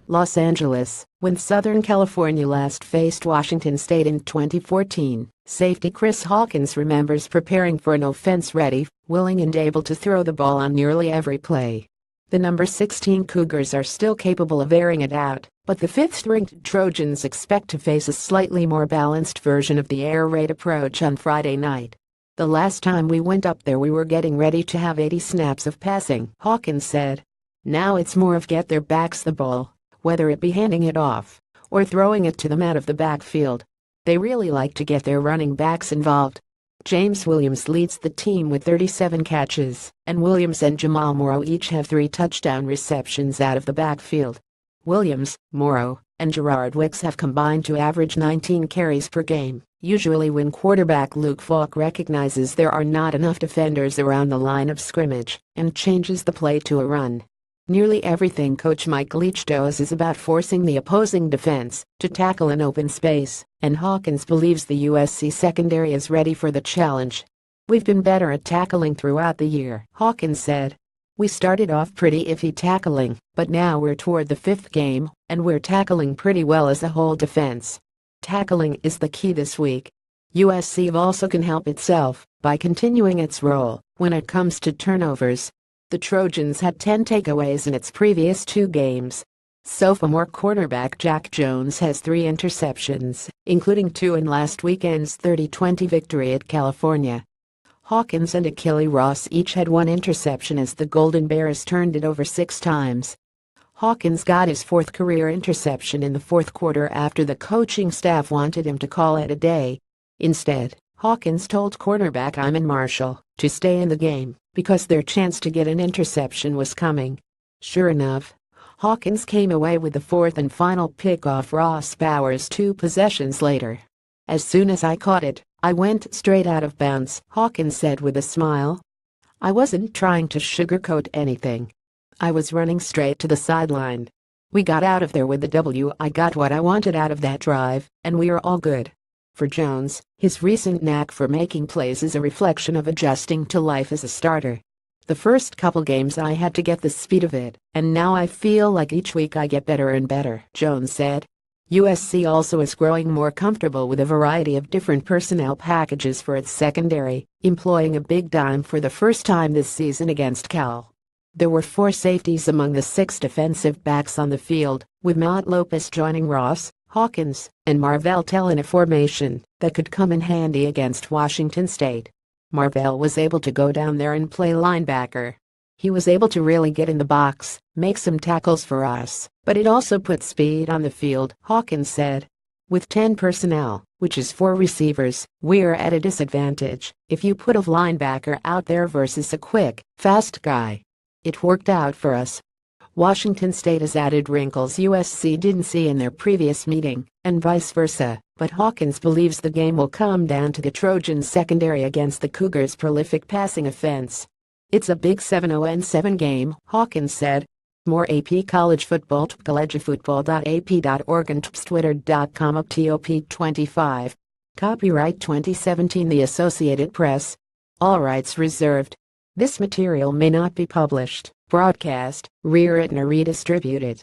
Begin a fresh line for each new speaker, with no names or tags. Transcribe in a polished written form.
Los Angeles, when Southern California last faced Washington State in 2014, safety Chris Hawkins remembers preparing for an offense-ready, willing and able to throw the ball on nearly every play. The number 16 Cougars are still capable of airing it out, but the fifth-ranked Trojans expect to face a slightly more balanced version of the air raid approach on Friday night. "The last time we went up there we were getting ready to have 80 snaps of passing," Hawkins said. "Now it's more of get their backs the ball, whether it be handing it off or throwing it to them out of the backfield. They really like to get their running backs involved." James Williams leads the team with 37 catches, and Williams and Jamal Morrow each have 3 touchdown receptions out of the backfield. Williams, Morrow, and Gerard Wicks have combined to average 19 carries per game, usually when quarterback Luke Falk recognizes there are not enough defenders around the line of scrimmage and changes the play to a run. Nearly everything Coach Mike Leach does is about forcing the opposing defense to tackle in open space, and Hawkins believes the USC secondary is ready for the challenge. "We've been better at tackling throughout the year," Hawkins said. "We started off pretty iffy tackling, but now we're toward the 5th game, and we're tackling pretty well as a whole defense. Tackling is the key this week." USC also can help itself by continuing its role when it comes to turnovers. The Trojans had 10 takeaways in its previous 2 games. Sophomore quarterback Jack Jones has 3 interceptions, including 2 in last weekend's 30-20 victory at California. Hawkins and Achille Ross each had 1 interception as the Golden Bears turned it over 6 times. Hawkins got his 4th career interception in the 4th quarter after the coaching staff wanted him to call it a day. Instead, Hawkins told cornerback Iman Marshall to stay in the game because their chance to get an interception was coming. Sure enough, Hawkins came away with the 4th and final pick off Ross Bowers 2 possessions later. "As soon as I caught it, I went straight out of bounds," Hawkins said with a smile. "I wasn't trying to sugarcoat anything. I was running straight to the sideline. We got out of there with the W. I got what I wanted out of that drive, and we are all good." For Jones, his recent knack for making plays is a reflection of adjusting to life as a starter. "The first couple games I had to get the speed of it, and now I feel like each week I get better and better," Jones said. USC also is growing more comfortable with a variety of different personnel packages for its secondary, employing a big dime for the first time this season against Cal. There were 4 safeties among the 6 defensive backs on the field, with Matt Lopez joining Ross, Hawkins, and Marvell Tell in a formation that could come in handy against Washington State. Marvell was able to go down there and play linebacker. "He was able to really get in the box, make some tackles for us, but it also put speed on the field," Hawkins said. "With 10 personnel, which is 4 receivers, we're at a disadvantage if you put a linebacker out there versus a quick, fast guy. It worked out for us." Washington State has added wrinkles USC didn't see in their previous meeting, and vice versa, but Hawkins believes the game will come down to the Trojans' secondary against the Cougars' prolific passing offense. "It's a big 7-0-7 game," Hawkins said. More AP College Football collegefootball.ap.org and twitter.com of TOP25. Copyright 2017 The Associated Press. All rights reserved. This material may not be published, broadcast, rewritten or redistributed